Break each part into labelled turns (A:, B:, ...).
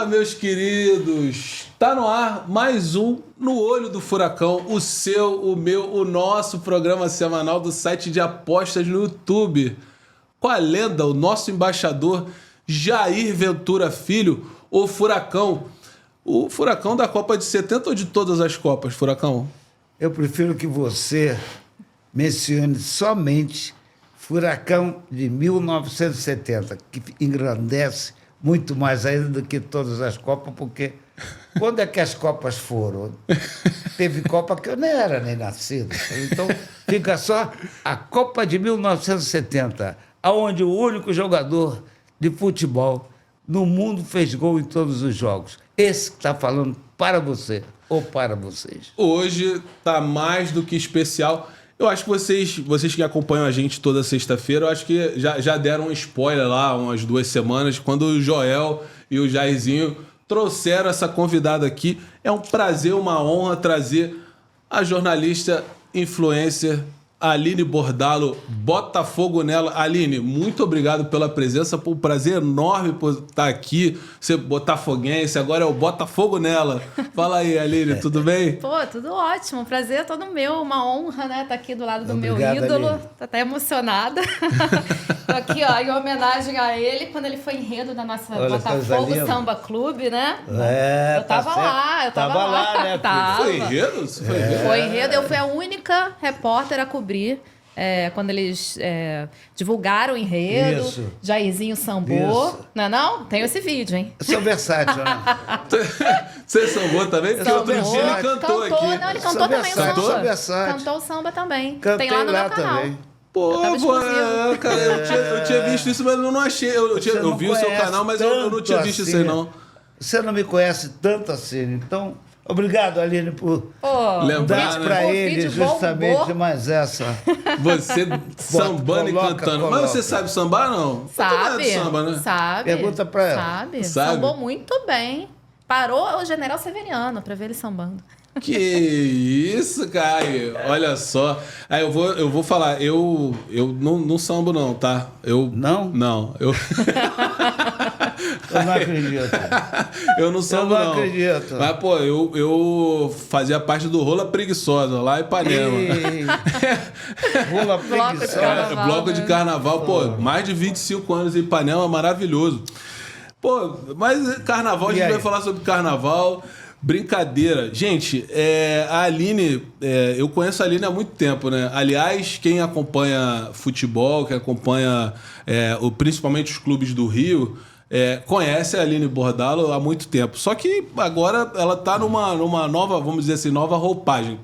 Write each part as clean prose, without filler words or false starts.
A: Fala, meus queridos! Tá no ar mais um No Olho do Furacão, o seu, o meu, o nosso programa semanal do site de apostas no YouTube. Com a lenda, o nosso embaixador Jair Ventura Filho, o Furacão. O Furacão da Copa de 70 ou de todas as Copas, Furacão?
B: Eu prefiro que você mencione somente Furacão de 1970, que engrandece muito mais ainda do que todas as Copas, porque quando é que as Copas foram? Teve Copa que eu nem era nem nascido. Então fica só a Copa de 1970, onde o único jogador de futebol no mundo fez gol em todos os jogos. Esse que está falando para você ou para vocês.
A: Hoje tá mais do que especial. Eu acho que vocês que acompanham a gente toda sexta-feira, eu acho que já deram um spoiler lá, umas 2 semanas, quando o Joel e o Jairzinho trouxeram essa convidada aqui. É um prazer, uma honra trazer a jornalista influencer Aline Bordalo, Botafogo nela. Aline, muito obrigado pela presença, por um prazer enorme por estar aqui, ser botafoguense, agora é o Botafogo nela. Fala aí, Aline, tudo bem?
C: Pô, tudo ótimo, prazer é todo meu, uma honra, né, estar aqui do lado do
B: Obrigado,
C: meu ídolo,
B: Aline.
C: tô até emocionada. Tô aqui, ó, em homenagem a ele, quando ele foi enredo da nossa
B: Olha,
C: Botafogo Samba Clube, né?
B: É,
C: eu tava lá, eu tava lá.
B: né, filho?
C: Tava.
A: Foi enredo? Você foi enredo?
C: Foi enredo, eu fui a única repórter a cobrir quando eles divulgaram o enredo,
B: Isso.
C: Jairzinho sambou,
B: Isso.
C: não? Tem esse vídeo, hein?
B: Eu sou versátil, né?
A: Você sambou também? Porque outro dia ele cantou aqui.
C: Não, ele cantou
B: Sou
C: também o
B: versátil,
C: samba.
B: sou versátil.
C: Cantou o samba também.
B: Cantei
C: Tem lá no
B: lá
C: meu canal.
B: também.
A: Pô,
C: Eu tava exclusivo.
A: cara, eu tinha visto isso, mas eu não achei. Eu
B: não
A: vi o seu
B: conhece
A: canal, mas eu não tinha
B: tanto
A: visto
B: assim.
A: isso aí, não.
B: Você não me conhece tanto assim, então obrigado, Aline, por
C: Pô,
A: Lembrar,
B: dar
A: né?
B: para
C: o
B: ele
C: vídeo
B: justamente
C: bombou.
B: mais essa.
A: Você sambando e
B: coloca,
A: cantando.
B: coloca.
A: Mas você sabe sambar, não? Você não é
C: Sabe,
A: do samba, né?
C: sabe.
B: Pergunta pra ela.
C: Sabe.
A: Sabe?
C: Sambou muito bem. Parou o General Severiano pra ver ele sambando.
A: Que isso, Caio. Olha só. Aí eu vou falar, eu não sambo, não, tá?
B: Não?
A: Não.
B: Eu não acredito.
A: Eu não sambo,
B: não acredito.
A: Mas, pô, eu fazia parte do Rola Preguiçosa, lá em Ipanema.
B: Rola
C: Bloco de
B: preguiçosa.
C: carnaval.
A: Bloco de carnaval, pô, mais de 25 anos em Ipanema, maravilhoso. Pô, mas carnaval, a gente
B: E aí?
A: vai falar sobre carnaval. Brincadeira. Gente, a Aline, eu conheço a Aline há muito tempo, né? Aliás, quem acompanha futebol, quem acompanha principalmente os clubes do Rio, conhece a Aline Bordalo há muito tempo. Só que agora ela tá numa nova, vamos dizer assim, nova roupagem.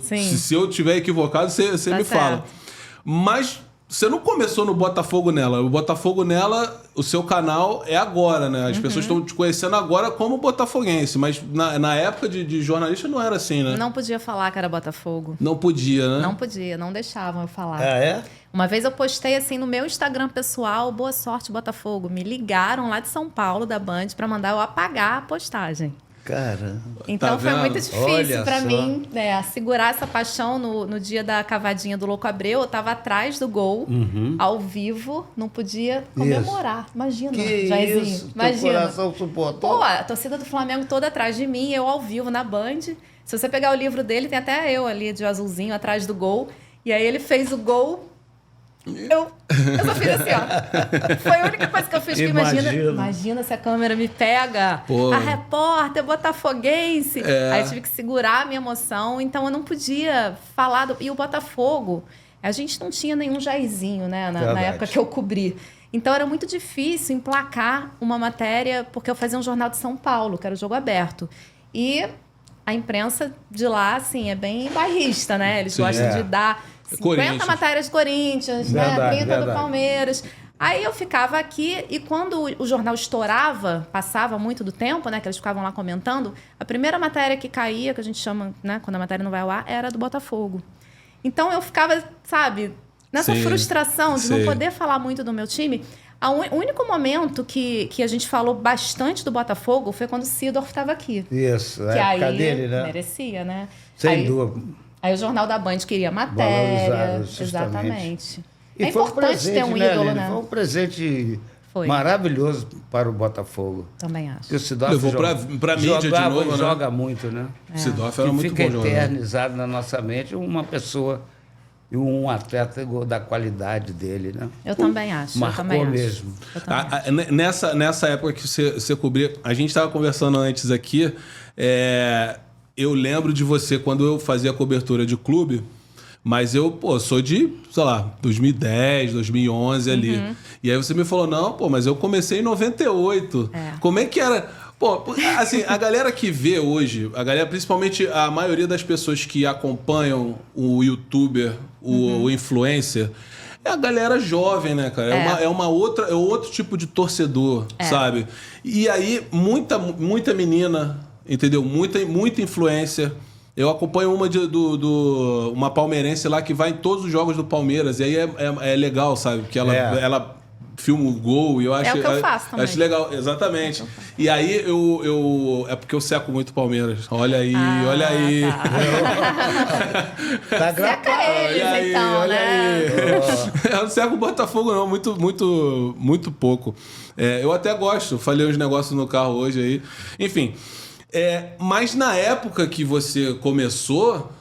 C: Sim.
A: Se eu tiver equivocado, você
C: Tá
A: me
C: certo.
A: fala. Mas você não começou no Botafogo nela. O Botafogo nela, o seu canal é agora, né? As pessoas estão te conhecendo agora como botafoguense. Mas na época de jornalista não era assim, né?
C: Não podia falar que era Botafogo.
A: Não podia, né?
C: Não podia, não deixavam eu falar.
B: Ah, é?
C: Uma vez eu postei assim no meu Instagram pessoal, boa sorte, Botafogo. Me ligaram lá de São Paulo, da Band, pra mandar eu apagar a postagem.
B: Cara.
C: Então
A: Tá
C: foi
A: vendo?
C: muito difícil
B: Olha
C: pra
B: só.
C: mim segurar essa paixão no dia da cavadinha do Louco Abreu. Eu tava atrás do gol, ao vivo, não podia comemorar. Imagina,
B: Que
C: Jairzinho.
B: isso? Teu
C: Imagina.
B: coração suportou?
C: Pô, a torcida do Flamengo toda atrás de mim, eu ao vivo na Band. Se você pegar o livro dele, tem até eu ali de azulzinho atrás do gol. E aí ele fez o gol. Eu só fiz assim, ó. Foi a única coisa que eu fiz. Que imagina se a câmera me pega.
A: Pô.
C: A repórter botafoguense. Aí eu tive que segurar a minha emoção. Então eu não podia falar. E o Botafogo, a gente não tinha nenhum Jairzinho, né? Na
B: Verdade.
C: época que eu cobri. Então era muito difícil emplacar uma matéria, porque eu fazia um jornal de São Paulo, que era o Jogo Aberto. E a imprensa de lá, assim, é bem bairrista, né? Eles
A: Sim.
C: gostam de dar 50
A: Corinthians.
C: matérias de Corinthians,
B: Verdade,
C: né? 30 do
B: verdade.
C: Palmeiras. Aí eu ficava aqui e quando o jornal estourava, passava muito do tempo, né? Que eles ficavam lá comentando, a primeira matéria que caía, que a gente chama, né? Quando a matéria não vai ao ar, era do Botafogo. Então eu ficava, sabe, nessa
A: Sim,
C: frustração de
A: sei.
C: não poder falar muito do meu time. O único momento que a gente falou bastante do Botafogo foi quando o Seedorf estava aqui.
B: Isso,
C: Que
B: a
C: aí
B: época dele, né?
C: merecia, né?
B: Sem
C: aí,
B: dúvida.
C: Aí o Jornal da Band queria matéria.
B: Valorizado, justamente.
C: Exatamente.
B: E
C: É
B: foi um
C: importante
B: presente,
C: ter um ídolo,
B: Aline?
C: né?
B: Foi um presente
C: Foi.
B: maravilhoso para o Botafogo.
C: Também acho.
B: Porque o Sidorf
A: Levou pra mídia de novo, né?
B: joga muito, né?
A: Sidorf era
B: Que
A: muito
B: fica
A: bom jogador.
B: eternizado na nossa mente uma pessoa e um atleta da qualidade dele, né?
C: Eu também acho.
B: Marcou
C: eu também
B: mesmo.
C: Acho. Eu também acho.
A: Nessa época que você cobria, a gente estava conversando antes aqui, eu lembro de você quando eu fazia cobertura de clube, mas eu, sou de, sei lá, 2010, 2011 ali. E aí você me falou, não, mas eu comecei em 98. Como é que era? Pô, assim, a galera que vê hoje, a galera, principalmente a maioria das pessoas que acompanham o youtuber, o influencer, é a galera jovem, né, cara? É outro tipo de torcedor, sabe? E aí, muita menina, entendeu? Muita influencer. Eu acompanho uma palmeirense lá que vai em todos os jogos do Palmeiras. E aí é legal, sabe? Porque ela filma o gol e eu acho...
C: É o que eu faço também.
A: Acho legal, exatamente. E aí é porque eu seco muito Palmeiras. Olha aí, olha aí.
B: Tá
C: Seca eles,
A: Olha aí,
C: então,
A: olha
C: né?
A: aí. Eu não seco o Botafogo, não. Muito pouco. Eu até gosto. Falei uns negócios no carro hoje aí. Enfim. Mas na época que você começou,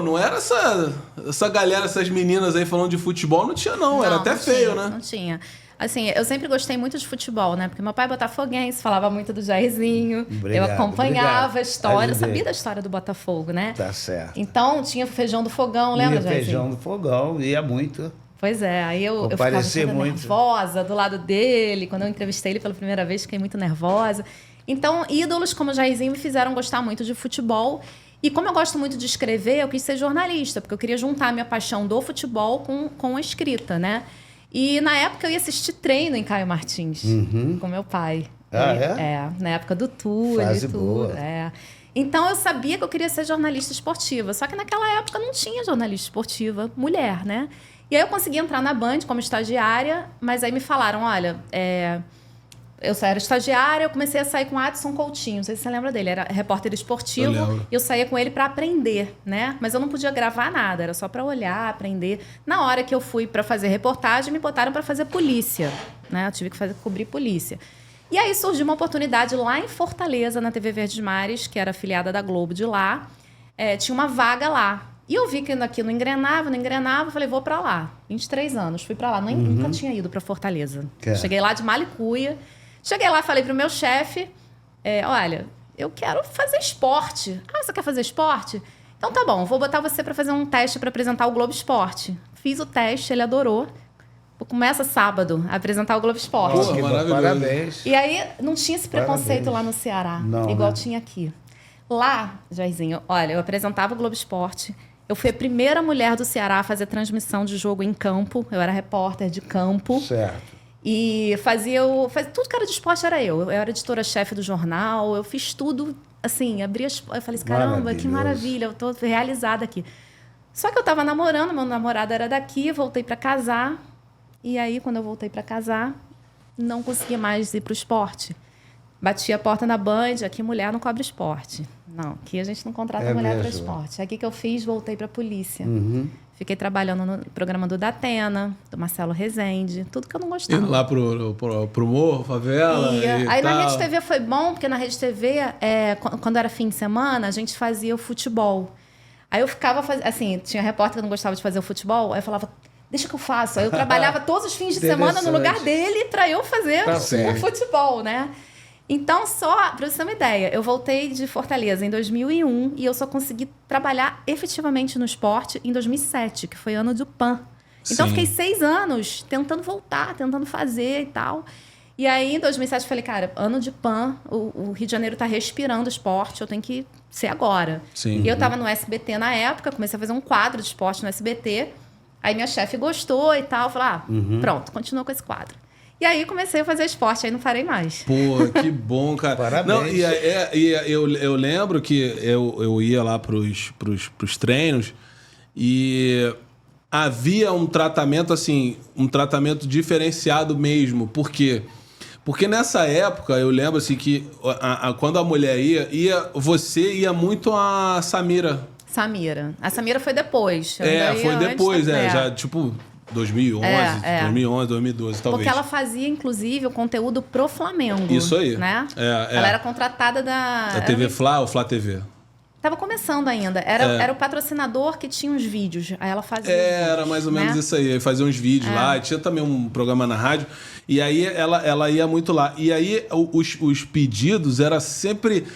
A: não era essa galera, essas meninas aí falando de futebol, não tinha não, era até feio, né?
C: Não tinha. Assim, eu sempre gostei muito de futebol, né? Porque meu pai é botafoguense, falava muito do Jairzinho. Eu acompanhava a história, sabia da história do Botafogo, né?
B: Tá certo.
C: Então, tinha o feijão do fogão, lembra, Jairzinho?
B: Feijão do fogão, ia muito.
C: Pois é, aí eu ficava muito nervosa do lado dele. Quando eu entrevistei ele pela primeira vez, fiquei muito nervosa. Então, ídolos como o Jairzinho me fizeram gostar muito de futebol. E como eu gosto muito de escrever, eu quis ser jornalista, porque eu queria juntar a minha paixão do futebol com a escrita, né? E na época eu ia assistir treino em Caio Martins, com meu pai. Na época do Túlio e tudo.
B: Boa.
C: Então eu sabia que eu queria ser jornalista esportiva, só que naquela época não tinha jornalista esportiva mulher, né? E aí eu consegui entrar na Band como estagiária, mas aí me falaram, olha, eu era estagiária, eu comecei a sair com o Adson Coutinho, não sei se você lembra dele, era repórter esportivo, e eu saía com ele para aprender, né? Mas eu não podia gravar nada, era só para olhar, aprender. Na hora que eu fui para fazer reportagem, me botaram para fazer polícia, né? Eu tive que cobrir polícia. E aí surgiu uma oportunidade lá em Fortaleza, na TV Verdes Mares, que era afiliada da Globo de lá, tinha uma vaga lá. E eu vi que aqui não engrenava, falei, vou para lá. 23 anos, fui para lá, nunca tinha ido para Fortaleza. Cheguei lá de Malicuia. Cheguei lá, falei pro meu chefe, olha, eu quero fazer esporte. Ah, você quer fazer esporte? Então tá bom, vou botar você para fazer um teste para apresentar o Globo Esporte. Fiz o teste, ele adorou. Começa sábado a apresentar o Globo Esporte.
B: Pô, maravilhoso. Parabéns.
C: E aí não tinha esse preconceito lá no Ceará, igual tinha aqui. Lá, Jairzinho, olha, eu apresentava o Globo Esporte. Eu fui a primeira mulher do Ceará a fazer transmissão de jogo em campo. Eu era repórter de campo.
B: Certo.
C: E fazia tudo que era de esporte era eu. Eu era editora-chefe do jornal, eu fiz tudo, assim, abria eu falei assim, caramba, que maravilha, eu tô realizada aqui. Só que eu tava namorando, meu namorado era daqui, voltei para casar. E aí, quando eu voltei para casar, não conseguia mais ir pro esporte. Bati a porta na Band, aqui mulher não cobre esporte. Não, aqui a gente não contrata mulher para esporte. Aí o que eu fiz? Voltei para a polícia. Fiquei trabalhando no programa do Datena, do Marcelo Rezende, tudo que eu não gostava.
A: Indo lá pro morro, favela e
C: aí
A: tal.
C: na Rede TV foi bom, porque na Rede TV, quando era fim de semana, a gente fazia o futebol. Aí eu ficava, assim, tinha repórter que não gostava de fazer o futebol, aí eu falava, deixa que eu faço. Aí eu trabalhava todos os fins de semana no lugar dele para eu fazer o futebol, né? Então, só para você ter uma ideia, eu voltei de Fortaleza em 2001 e eu só consegui trabalhar efetivamente no esporte em 2007, que foi ano do PAN. Então, eu fiquei 6 anos tentando voltar, tentando fazer e tal. E aí, em 2007, eu falei, cara, ano de PAN, o Rio de Janeiro está respirando esporte, eu tenho que ser agora.
A: Sim.
C: E eu estava no SBT na época, comecei a fazer um quadro de esporte no SBT. Aí minha chefe gostou e tal, falou, pronto, continua com esse quadro. E aí comecei a fazer esporte, aí não parei mais.
A: Pô, que bom, cara.
B: Parabéns.
A: Não, eu lembro que eu ia lá pros treinos e havia um tratamento, assim, um tratamento diferenciado mesmo. Por quê? Porque nessa época, eu lembro assim que quando a mulher você ia muito a Samira.
C: A Samira foi depois.
A: Foi depois, já, tipo... 2011, 2011, 2012, talvez.
C: Porque ela fazia, inclusive, o conteúdo pro Flamengo.
A: Isso aí.
C: Né? Ela era contratada da...
A: A TV Fla ou Flá TV?
C: Tava começando ainda. Era o patrocinador que tinha uns vídeos. Aí ela fazia.
A: Era mais ou menos isso aí. Fazia uns vídeos lá. Tinha também um programa na rádio. E aí ela ia muito lá. E aí os pedidos era sempre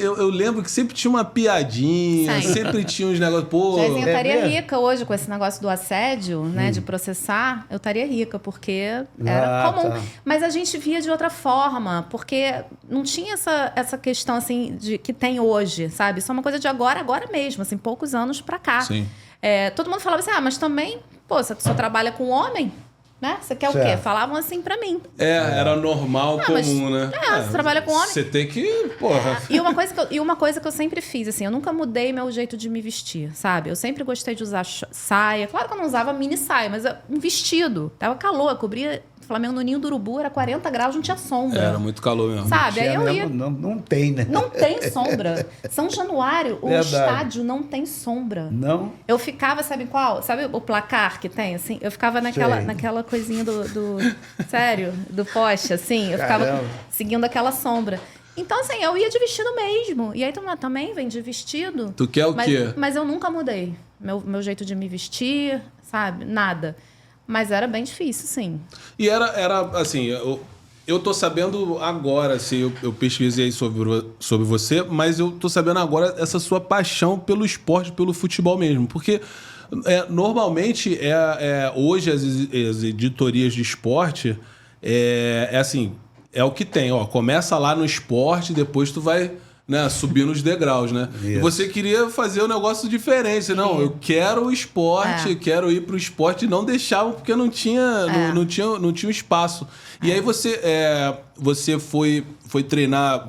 A: eu lembro que sempre tinha uma piadinha, sempre tinha uns negócios. Pô,
C: eu estaria rica hoje com esse negócio do assédio, né? De processar. Eu estaria rica, porque era comum. Tá. Mas a gente via de outra forma, porque não tinha essa questão assim que tem hoje, sabe? Isso é uma coisa de agora mesmo, assim, poucos anos pra cá.
A: Sim.
C: Todo mundo falava assim, mas também, você só trabalha com homem? Né? Você quer o quê? Falavam assim pra mim.
A: Era normal, comum, né?
C: Você trabalha com homem.
A: Você tem que, porra.
C: E uma coisa que eu sempre fiz, assim, eu nunca mudei meu jeito de me vestir, sabe? Eu sempre gostei de usar saia. Claro que eu não usava mini saia, mas um vestido. Tava calor, eu cobria... O Flamengo no Ninho do Urubu era 40 graus, não tinha sombra.
A: Era muito calor mesmo.
C: Sabe? Aí eu ia...
B: Não tem, né?
C: Não tem sombra. São Januário, o estádio não tem sombra.
B: Não?
C: Eu ficava, sabe qual? Sabe o placar que tem, assim? Eu ficava naquela coisinha do... Sério? Do poste, assim. Eu ficava seguindo aquela sombra. Então, assim, eu ia de vestido mesmo. E aí, também vem de vestido.
A: Tu quer o quê?
C: Mas eu nunca mudei. Meu jeito de me vestir, sabe? Nada. Mas era bem difícil, sim. E
A: era assim, eu tô sabendo agora, assim, eu pesquisei sobre você, mas eu tô sabendo agora essa sua paixão pelo esporte, pelo futebol mesmo. Porque normalmente, hoje as editorias de esporte, assim, é o que tem. Começa lá no esporte, depois tu vai... Né, subir nos degraus, né? Isso. E você queria fazer um negócio diferente. Não, eu quero o esporte, quero ir pro esporte. E não deixavam porque não tinha um espaço. E aí você foi treinar...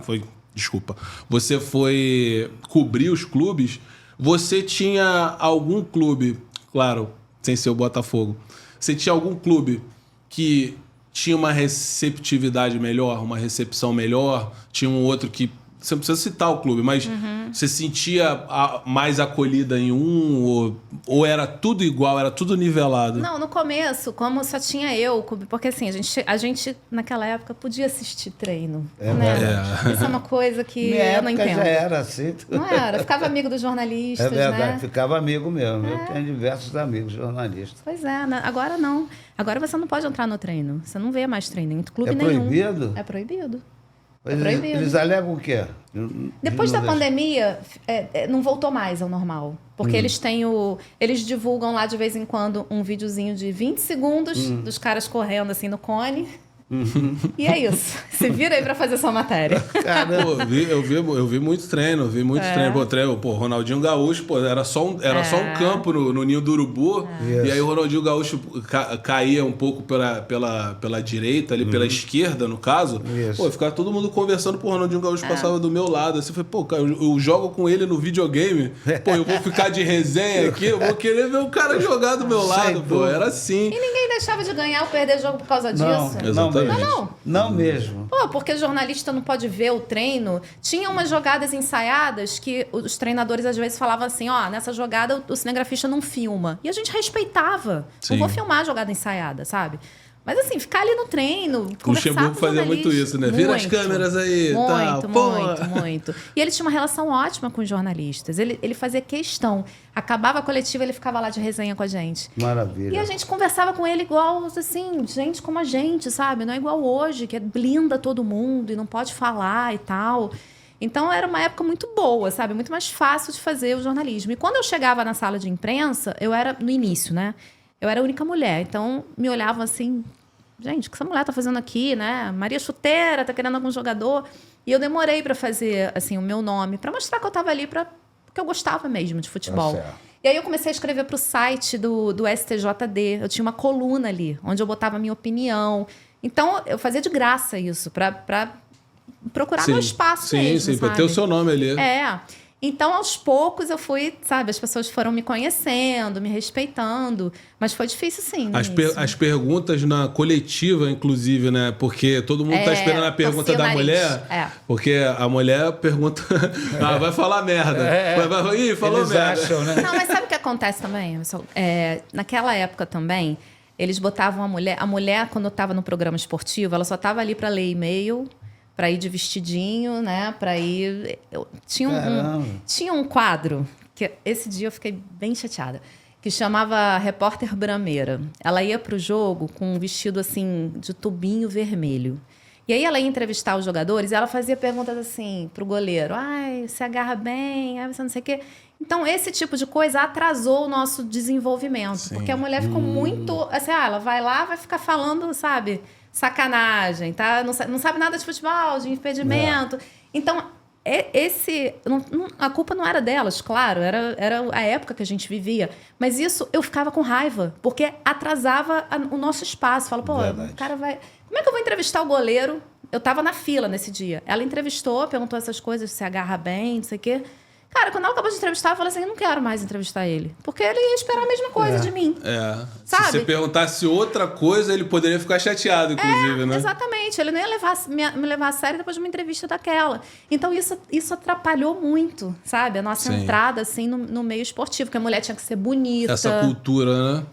A: Você foi cobrir os clubes. Você tinha algum clube, claro, sem ser o Botafogo, você tinha algum clube que tinha uma receptividade melhor, uma recepção melhor? Tinha um outro que... Você não precisa citar o clube, mas você sentia mais acolhida em um ou era tudo igual, era tudo nivelado?
C: Não, no começo, como só tinha eu, porque assim, a gente naquela época podia assistir treino. Isso é uma coisa que eu não entendo.
B: Já era assim.
C: Não era, ficava amigo dos jornalistas, né?
B: É verdade, ficava amigo mesmo. Eu tenho diversos amigos jornalistas.
C: Pois é, agora não. Agora você não pode entrar no treino. Você não vê mais treino em clube nenhum.
B: É proibido?
C: É proibido.
B: Eles alegam o quê?
C: Depois da pandemia, não voltou mais ao normal. Porque eles divulgam lá de vez em quando um videozinho de 20 segundos dos caras correndo assim no cone. E é isso. Se vira aí pra fazer sua matéria.
A: Eu vi muito treino, Ronaldinho Gaúcho, era só um campo no Ninho do Urubu. E aí o Ronaldinho Gaúcho caía um pouco pela direita, ali pela esquerda, no caso. Eu ficava todo mundo conversando, o Ronaldinho Gaúcho passava do meu lado. Assim, cara, eu jogo com ele no videogame, eu vou ficar de resenha aqui, eu vou querer ver o cara jogar do meu lado, era assim.
C: E ninguém deixava de ganhar ou perder jogo por causa disso.
A: Exatamente.
B: Não mesmo.
C: Porque o jornalista não pode ver o treino. Tinha umas jogadas ensaiadas que os treinadores às vezes falavam assim, nessa jogada o cinegrafista não filma. E a gente respeitava. Sim. Não vou filmar a jogada ensaiada, sabe? Mas assim, ficar ali no treino, conversar com o
A: Luxemburgo fazia muito isso, né? Vira as câmeras aí.
C: Muito. E ele tinha uma relação ótima com os jornalistas. Ele fazia questão. Acabava a coletiva, ele ficava lá de resenha com a gente.
B: Maravilha.
C: E a gente conversava com ele igual, assim, gente como a gente, sabe? Não é igual hoje, que blinda todo mundo e não pode falar e tal. Então, era uma época muito boa, sabe? Muito mais fácil de fazer o jornalismo. E quando eu chegava na sala de imprensa, eu era no início, né? Eu era a única mulher, então me olhavam assim, gente, o que essa mulher tá fazendo aqui, né? Maria Chuteira, tá querendo algum jogador? E eu demorei para fazer, assim, o meu nome, para mostrar que eu tava ali porque eu gostava mesmo de futebol. E aí eu comecei a escrever pro site do STJD, eu tinha uma coluna ali, onde eu botava a minha opinião. Então, eu fazia de graça isso, para procurar meu espaço mesmo,
A: para ter o seu nome ali.
C: Então, aos poucos, eu fui, sabe, as pessoas foram me conhecendo, me respeitando, mas foi difícil, sim, no início.
A: As perguntas na coletiva, inclusive, né? Porque todo mundo tá esperando a pergunta
C: torcia o
A: da
C: nariz.
A: mulher. Porque a mulher pergunta... vai falar merda. Ih, falou
B: Eles
A: merda.
B: acham, né?
C: Não, mas sabe o que acontece também? Pessoal? Naquela época também, eles botavam a mulher, quando eu estava no programa esportivo, ela só estava ali para ler e-mail, para ir de vestidinho, né? Para ir... Tinha um quadro, que esse dia eu fiquei bem chateada, que chamava Repórter Brameira. Ela ia para o jogo com um vestido assim, de tubinho vermelho. E aí ela ia entrevistar os jogadores e ela fazia perguntas assim pro goleiro. Ai, você agarra bem, ai, você não sei o quê. Então, esse tipo de coisa atrasou o nosso desenvolvimento.
A: Sim.
C: Porque a mulher ficou muito... Assim, ela vai lá, vai ficar falando, sabe... Sacanagem, tá? Não sabe nada de futebol, de impedimento. Então, a culpa não era delas, claro. Era a época que a gente vivia. Mas isso, eu ficava com raiva. Porque atrasava o nosso espaço. Falo, pô, o cara vai... Como é que eu vou entrevistar o goleiro? Eu tava na fila nesse dia. Ela entrevistou, perguntou essas coisas, se agarra bem, não sei o quê. Cara, quando ela acabou de entrevistar, eu falei assim, eu não quero mais entrevistar ele. Porque ele ia esperar a mesma coisa de mim. Sabe?
A: Se você perguntasse outra coisa, ele poderia ficar chateado, inclusive, né?
C: Exatamente. Ele não ia me levar a sério depois de uma entrevista daquela. Então, isso atrapalhou muito, sabe? A nossa entrada, assim, no meio esportivo. Porque a mulher tinha que ser bonita.
A: Essa cultura, né?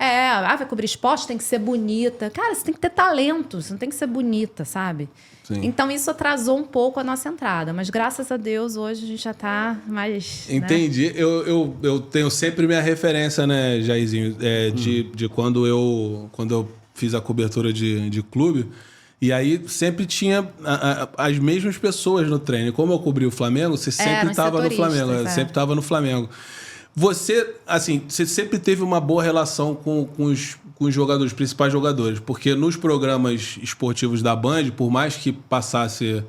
C: Vai cobrir esporte, tem que ser bonita. Cara, você tem que ter talento, você não tem que ser bonita, sabe?
A: Sim.
C: Então, isso atrasou um pouco a nossa entrada. Mas, graças a Deus, hoje a gente já tá mais...
A: Entendi.
C: Né?
A: Eu tenho sempre minha referência, né, Jairzinho, de quando eu fiz a cobertura de clube. E aí sempre tinha as mesmas pessoas no treino. Como eu cobri o Flamengo, você sempre estava no Flamengo. Sempre estava no Flamengo. Você sempre teve uma boa relação com os jogadores, os principais jogadores. Porque nos programas esportivos da Band, por mais que passasse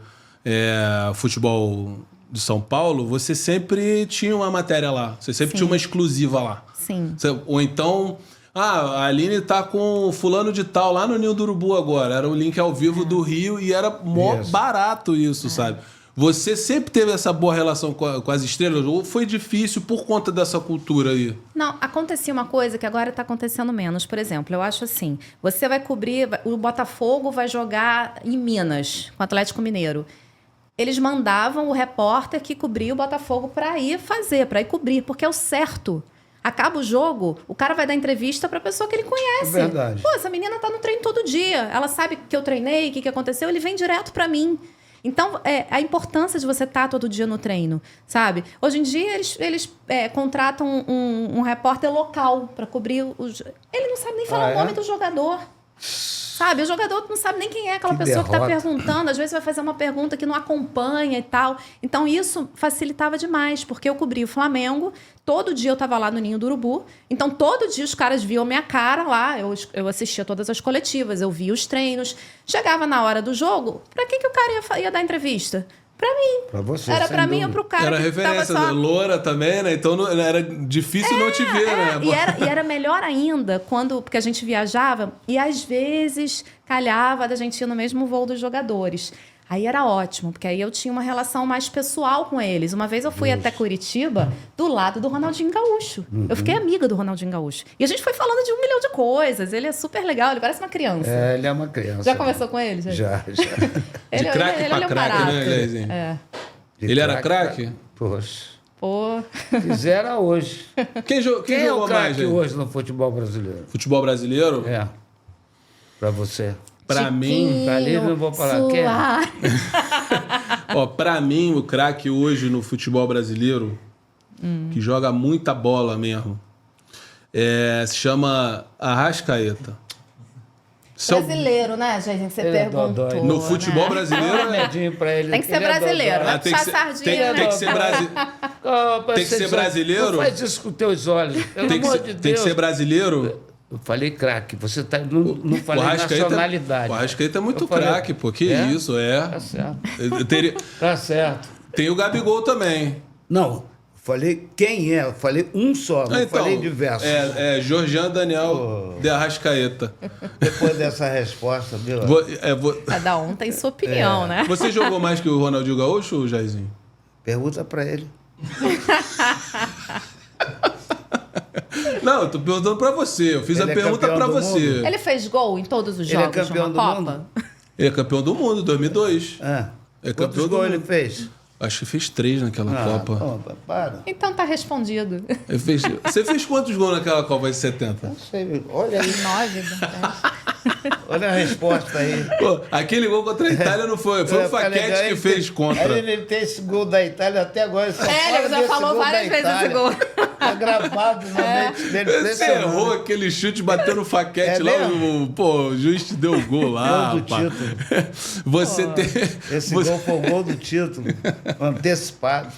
A: futebol de São Paulo, você sempre tinha uma matéria lá. Você sempre tinha uma exclusiva lá.
C: Sim.
A: Ou então... a Aline tá com fulano de tal lá no Ninho do Urubu agora. Era o link ao vivo do Rio e era mó barato isso, sabe? Você sempre teve essa boa relação com as estrelas ou foi difícil por conta dessa cultura aí?
C: Não, acontecia uma coisa que agora está acontecendo menos. Por exemplo, eu acho assim, você vai cobrir... O Botafogo vai jogar em Minas, com o Atlético Mineiro. Eles mandavam o repórter que cobria o Botafogo para ir cobrir, porque é o certo. Acaba o jogo, o cara vai dar entrevista para a pessoa que ele conhece.
B: É verdade.
C: Pô, essa menina tá no treino todo dia. Ela sabe que eu treinei, o que aconteceu. Ele vem direto para mim. Então, a importância de você estar todo dia no treino, sabe? Hoje em dia, eles contratam um repórter local para cobrir os... Ele não sabe nem falar o nome do jogador. Sabe? O jogador não sabe nem quem é aquela pessoa que está perguntando. Às vezes vai fazer uma pergunta que não acompanha e tal. Então, isso facilitava demais, porque eu cobri o Flamengo. Todo dia eu estava lá no Ninho do Urubu. Então, todo dia os caras viam minha cara lá. Eu assistia todas as coletivas, eu via os treinos. Chegava na hora do jogo, para quem que o cara ia dar entrevista? Pra mim.
B: Pra você,
C: era pra mim
B: dúvida.
C: ou pro cara
A: era
C: que
A: referência,
C: tava só...
A: loura também, né? Então era difícil não te ver, né?
C: E era melhor ainda porque a gente viajava e às vezes calhava da gente ir no mesmo voo dos jogadores. Aí era ótimo, porque aí eu tinha uma relação mais pessoal com eles. Uma vez eu fui até Curitiba, do lado do Ronaldinho Gaúcho. Eu fiquei amiga do Ronaldinho Gaúcho. E a gente foi falando de 1 milhão de coisas. Ele é super legal, ele parece uma criança.
B: Ele é uma criança.
C: Já conversou com ele?
B: Já.
A: De craque pra craque, né, Jairzinho? Ele era craque?
B: Poxa.
C: Pô.
B: Fizera hoje.
A: Quem
B: é
A: jogou
B: o
A: mais,
B: craque hoje no futebol brasileiro?
A: Futebol brasileiro?
B: Pra você.
A: Pra mim...
B: Pra ali não vou falar quem
A: Ó, pra mim, o craque hoje no futebol brasileiro, que joga muita bola mesmo, se chama Arrascaeta.
C: Brasileiro, né, gente? Você perguntou.
A: No futebol brasileiro...
B: Pra ele.
C: Tem que ser brasileiro. Vai puxar sardinha,
A: tem que ser tem que ser brasileiro.
B: Não faz isso com teus olhos. Pelo amor de Deus.
A: Tem que ser brasileiro.
B: Eu falei craque, você não falei nacionalidade.
A: O Arrascaeta é muito craque, pô. Que isso,
B: Tá certo.
A: Tá certo. Tem o Gabigol também.
B: Não, falei quem é, eu falei um só, não falei diversos.
A: Jorjan Daniel de Arrascaeta.
B: Depois dessa resposta, viu?
C: Cada um tem sua opinião, né?
A: Você jogou mais que o Ronaldinho Gaúcho, Jairzinho?
B: Pergunta pra ele.
A: Não, eu tô perguntando pra você. Eu fiz
B: Ele
A: a
B: é
A: pergunta
B: campeão
A: pra
B: do
A: você.
B: mundo?
C: Ele fez gol em todos os
B: Ele é
C: jogos de
B: campeão
C: uma
B: do
C: Copa?
B: mundo?
A: Ele é campeão do mundo, 2002.
B: Ah.
A: É
B: Quantos
A: campeão do
B: gols ele
A: mundo.
B: fez?
A: Acho que fez 3 naquela Copa.
B: Pô, para.
C: Então tá respondido.
A: Você fez quantos gols naquela Copa de 70?
B: Não sei, olha aí.
C: 9,
B: Olha a resposta aí.
A: Pô, aquele gol contra a Itália não foi. Foi o Facchetti que fez contra.
B: Aí ele tem esse gol da Itália até agora. Ele só fala
C: ele já
B: desse
C: falou
B: gol
C: várias
B: da
C: vezes esse
B: Itália.
C: gol.
B: Tá gravado na mente dele.
A: Você
B: impressionante.
A: errou aquele chute, bateu no Facchetti
B: É
A: lá,
B: mesmo?
A: o juiz te deu o gol lá.
B: Gol do
A: rapaz.
B: título.
A: Você tem.
B: Esse
A: você-
B: gol foi o gol do título, antecipado.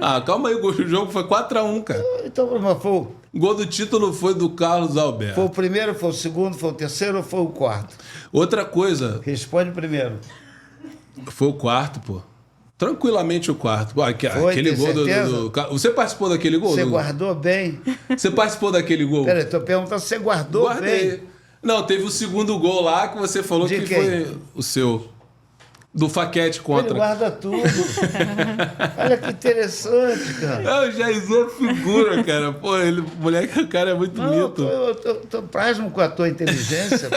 A: Ah, calma aí, o jogo foi 4x1, cara.
B: Então, mas foi,
A: O gol do título foi do Carlos Alberto.
B: foi o primeiro, foi o segundo, foi o terceiro ou foi o quarto?
A: Outra coisa,
B: Responde primeiro.
A: foi o quarto, pô. Tranquilamente o quarto. Pô, aquele
B: tem
A: gol
B: certeza?
A: Você participou daquele gol?
B: Você
A: Dudu?
B: guardou bem?
A: Você participou daquele gol?
B: Peraí, tô perguntando se você guardou
A: Guardei.
B: bem.
A: Não, teve o segundo gol lá que você falou
B: De
A: que
B: quem?
A: foi o seu. Do Facchetti
B: Ele
A: contra.
B: guarda tudo. Olha que interessante, cara.
A: É, o Jairzinho é figura, cara. Pô, ele, moleque, o cara é muito
B: Não, eu
A: mito.
B: tô pasmo com a tua inteligência.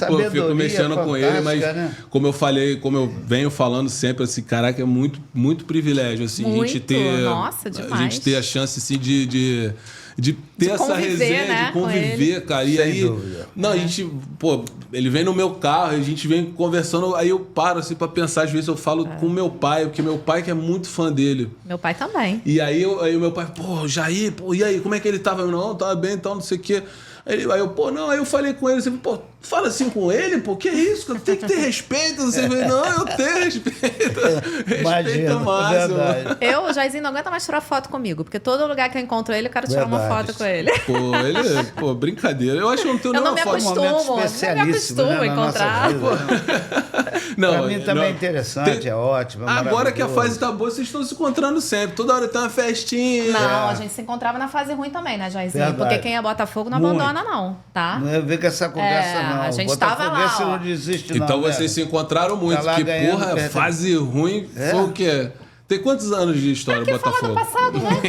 A: Pô, eu fico mexendo com ele, mas
B: né?
A: como eu falei, como eu venho falando sempre, assim, caraca, é muito, muito privilégio, assim, a gente
C: Muito,
A: ter.
C: nossa,
A: A
C: demais.
A: gente ter a chance, assim, de ter essa
C: conviver,
A: resenha,
C: né,
A: de
C: com
A: conviver, cara. E
B: Sem
A: aí.
B: dúvida.
A: Não, a gente, pô, ele vem no meu carro, a gente vem conversando, aí eu paro, assim, pra pensar, às vezes eu falo com meu pai, porque meu pai que é muito fã dele.
C: Meu pai também.
A: E aí, aí o meu pai, pô, Jair, pô, e aí, como é que ele tava? Eu, não, tava bem, então, não sei o quê. Aí eu, pô, não, aí eu falei com ele, assim, pô, fala assim com ele, pô, que isso, cara? Tem que ter respeito, não sei o quê. Não, eu tenho respeito. Respeito
B: Imagina,
A: máximo.
B: verdade.
C: O Jairzinho não aguenta mais tirar foto comigo, porque todo lugar que eu encontro ele, eu quero tirar uma
B: Verdade.
C: foto com ele.
A: Pô, ele, pô, brincadeira. Eu acho que eu não tenho
C: Eu não
A: nenhuma
C: me
A: foto.
C: acostumo,
B: momento
C: não me
B: especialíssimo,
C: acostumo a
B: né, na nossa
C: encontrar.
B: vida, né?
A: Não,
B: Pra mim também é
A: não.
B: interessante, é ótimo. É
A: Agora que a
B: maravilhoso.
A: fase tá boa, vocês estão se encontrando sempre. Toda hora tem uma festinha.
C: Não, a gente se encontrava na fase ruim também, né, Jairzinho?
B: Verdade.
C: Porque quem é Botafogo não
B: Muito.
C: abandona, não, tá?
B: Não é ver com essa conversa, não.
C: a gente
B: Botafoguense
C: tava lá, ó.
B: não desiste, não.
A: Então
B: né?
A: vocês se encontraram muito.
B: Tá lá
A: que,
B: ganhando,
A: porra,
B: perdendo.
A: fase ruim
B: É.
A: foi o quê? Tem quantos anos de história,
C: Quem fala do
A: Botafogo?
C: passado, né?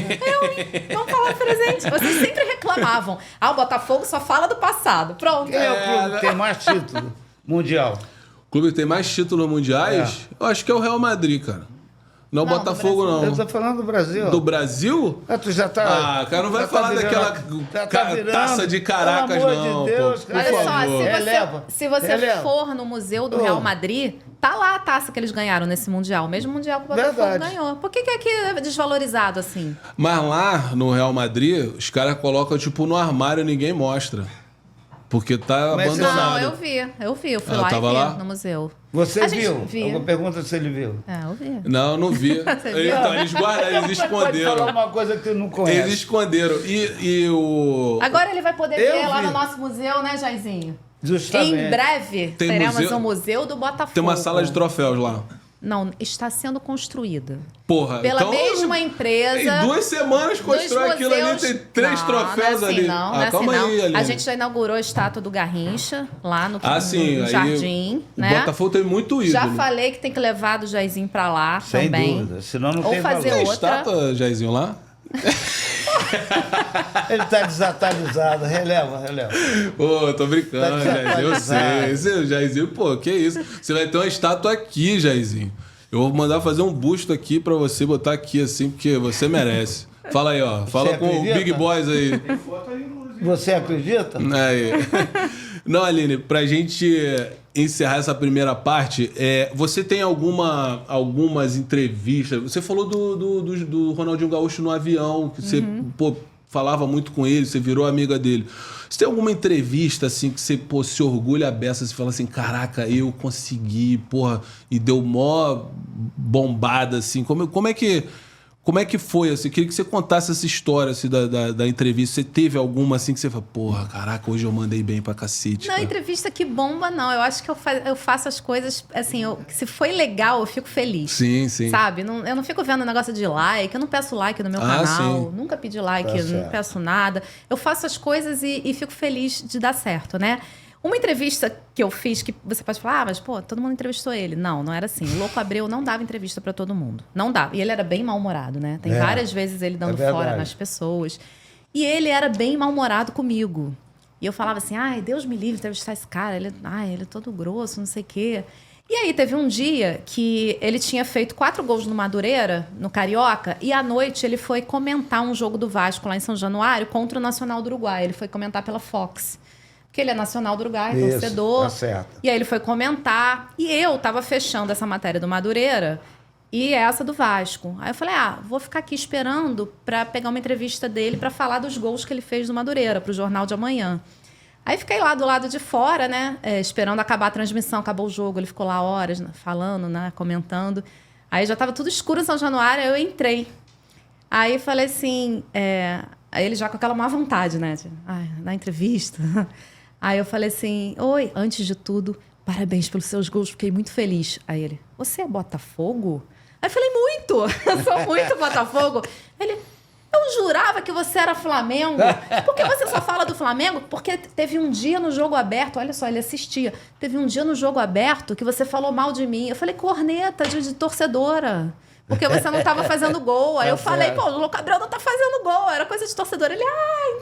C: Vamos falar do presente. Vocês sempre reclamavam. Ah, o Botafogo só fala do passado. Pronto.
B: Quem é o clube que tem mais título mundial?
A: O clube que tem mais títulos mundiais, eu acho que é o Real Madrid, cara. Não, o
C: Não, do
A: Botafogo,
C: Brasil.
B: Eu
A: não.
B: tô falando do Brasil.
A: Do Brasil?
B: Ah, tu já tá...
A: Ah, cara, não vai
B: já
A: falar
B: virando-
A: daquela
B: já tá virando.
A: taça de Caracas,
B: Pelo amor
A: não,
B: de Deus,
A: pô.
B: cara.
A: Por
C: Olha só,
A: favor.
B: Releva.
C: se você
B: Releva.
C: for no Museu do
B: Oh.
C: Real Madrid, tá lá a taça que eles ganharam nesse Mundial. Mesmo Mundial que o Botafogo
B: Verdade.
C: ganhou. Por que aqui é desvalorizado assim?
A: Mas lá no Real Madrid, os caras colocam, tipo, no armário e ninguém mostra. Porque tá
B: Mas
A: abandonado.
C: Não, eu vi. Eu fui lá e
A: tava
C: vi
A: lá?
C: no museu.
B: Você
C: A gente
B: viu?
C: viu.
B: Alguma pergunta se ele viu?
C: É, eu vi.
A: Não, não vi.
C: Você viu?
A: Então, eles guardaram, eles
B: Pode falar
A: esconderam.
B: uma coisa que tu não conhece.
A: Eles esconderam. E o...
C: Agora ele vai poder
B: Eu
C: ver lá
B: vi.
C: no nosso museu, né, Jairzinho?
B: Justamente.
C: Em breve
A: Tem
C: teremos
A: museu-
C: o Museu do Botafogo.
A: Tem uma sala de troféus lá.
C: Não, está sendo construída.
A: Porra.
C: Pela
A: então,
C: mesma empresa.
A: Em 2 semanas constrói
C: dos
A: aquilo ali,
C: museus-
A: tem 3
C: Não,
A: troféus
C: não é assim,
A: ali.
C: Não, não é assim,
A: calma
C: não.
A: aí, Aline.
C: A gente já inaugurou a estátua do Garrincha lá no,
A: sim,
C: no
A: aí
C: jardim,
A: o
C: né?
A: Botafogo tem muito ídolo.
C: Já falei que tem que levar do Jairzinho pra lá
B: Sem
C: também.
B: dúvida. Senão não
C: Ou
B: tem
C: fazer
B: valor.
A: Tem
C: outra.
A: estátua, Jairzinho, lá?
B: Ele tá desatualizado. Releva.
A: Pô, tô brincando,
B: Tá
A: Jairzinho. Eu
B: desatualizado.
A: sei. Esse Jairzinho, pô, que isso. Você vai ter uma estátua aqui, Jairzinho. Eu vou mandar fazer um busto aqui pra você botar aqui assim, porque você merece. Fala aí, ó. Fala
B: Você
A: com o
B: acredita?
A: Big Boys aí.
B: Você acredita?
A: Aí. Não, Aline, pra gente encerrar essa primeira parte, você tem algumas entrevistas. Você falou do Ronaldinho Gaúcho no avião, que você pô, falava muito com ele, você virou amiga dele. Você tem alguma entrevista assim que você pô, se orgulha a beça, você fala assim, caraca, eu consegui, porra, e deu mó bombada, assim. Como é que foi, assim? Eu queria que você contasse essa história assim, da entrevista. Você teve alguma assim que você fala, porra, caraca, hoje eu mandei bem pra cacete.
C: Não,
A: cara.
C: entrevista que bomba, não. Eu acho que eu faço as coisas, assim, se foi legal, eu fico feliz.
A: Sim, sim.
C: Sabe? Eu não fico vendo negócio de like, eu não peço like no meu canal,
A: sim.
C: nunca pedi like,
B: Tá
C: eu não
B: certo.
C: peço nada. Eu faço as coisas e fico feliz de dar certo, né? Uma entrevista que eu fiz, que você pode falar, mas, pô, todo mundo entrevistou ele. Não, não era assim. O Louco Abreu não dava entrevista pra todo mundo. Não dava. E ele era bem mal-humorado, né? Tem várias vezes ele dando fora nas pessoas. E ele era bem mal-humorado comigo. E eu falava assim, ai, Deus me livre de entrevistar esse cara. Ele é todo grosso, não sei o quê. E aí teve um dia que ele tinha feito 4 gols no Madureira, no Carioca, e à noite ele foi comentar um jogo do Vasco lá em São Januário contra o Nacional do Uruguai. Ele foi comentar pela Fox. Porque ele é nacional do Uruguai, torcedor.
B: Tá certo.
C: E aí ele foi comentar. E eu tava fechando essa matéria do Madureira e essa do Vasco. Aí eu falei, vou ficar aqui esperando para pegar uma entrevista dele para falar dos gols que ele fez no Madureira, pro Jornal de Amanhã. Aí fiquei lá do lado de fora, né? Esperando acabar a transmissão, acabou o jogo. Ele ficou lá horas, né, falando, né? Comentando. Aí já tava tudo escuro em São Januário, aí eu entrei. Aí falei assim... Aí ele já com aquela má vontade, né? Na entrevista... Aí eu falei assim, oi, antes de tudo, parabéns pelos seus gols, fiquei muito feliz. Aí ele, você é Botafogo? Aí eu falei, muito, eu sou muito Botafogo. Ele, eu jurava que você era Flamengo. Por que você só fala do Flamengo? Porque teve um dia no Jogo Aberto, olha só, ele assistia, teve um dia no Jogo Aberto que você falou mal de mim. Eu falei, corneta de torcedora. Porque você não estava fazendo gol. Aí eu falei, pô, o Louco Abreu não tá fazendo gol. Era coisa de torcedor. Ele,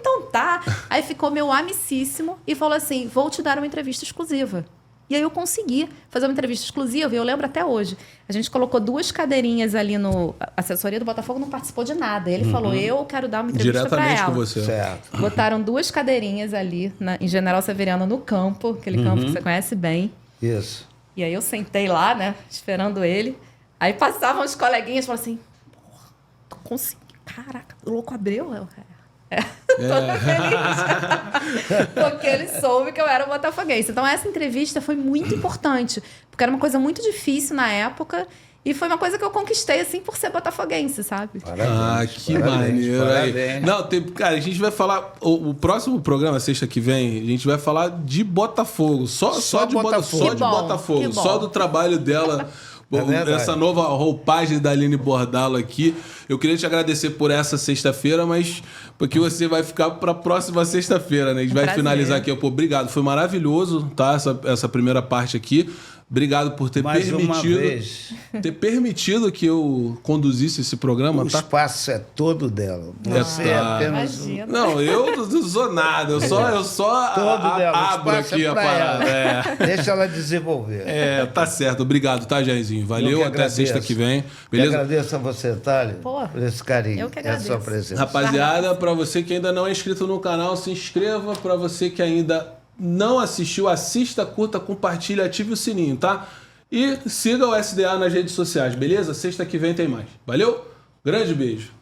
C: então tá. Aí ficou meu amicíssimo e falou assim, vou te dar uma entrevista exclusiva. E aí eu consegui fazer uma entrevista exclusiva, e eu lembro até hoje. A gente colocou 2 cadeirinhas ali no... A assessoria do Botafogo não participou de nada. Ele falou, eu quero dar uma entrevista para ela.
A: Diretamente com você.
B: Certo.
C: Botaram 2 cadeirinhas ali em General Severiano, no campo. Aquele campo que você conhece bem.
B: Isso.
C: E aí eu sentei lá, né, esperando ele. Aí passavam os coleguinhas e falavam assim, porra, tô conseguindo. Caraca, o Louco Abreu? Toda feliz. Porque ele soube que eu era botafoguense. Então essa entrevista foi muito importante. Porque era uma coisa muito difícil na época. E foi uma coisa que eu conquistei, assim, por ser botafoguense, sabe?
B: Parabéns,
A: Que maneiro.
B: Parabéns.
A: Não, cara, a gente vai falar... O próximo programa, sexta que vem, a gente vai falar de Botafogo. Só de Botafogo. Só de Botafogo. Só do trabalho dela... Essa nova roupagem da Aline Bordalo aqui. Eu queria te agradecer por essa sexta-feira, mas porque você vai ficar para a próxima sexta-feira, né? A gente vai finalizar aqui. Pô, obrigado. Foi maravilhoso, tá? Essa primeira parte aqui. Obrigado por ter permitido que eu conduzisse esse programa.
B: O espaço é todo dela. Você é apenas...
C: Imagina.
A: Não, eu não sou nada. Eu só abro aqui a parada.
B: Deixa ela desenvolver.
A: Tá certo. Obrigado, tá, Jairzinho? Valeu, até sexta que vem. Beleza?
B: Eu agradeço a você, Thales, por esse carinho.
C: Eu que agradeço.
B: A sua presença.
A: Rapaziada, para você que ainda não é inscrito no canal, se inscreva. Para você que ainda não assistiu, assista, curta, compartilha, ative o sininho, tá? E siga o SDA nas redes sociais, beleza? Sexta que vem tem mais. Valeu? Grande beijo.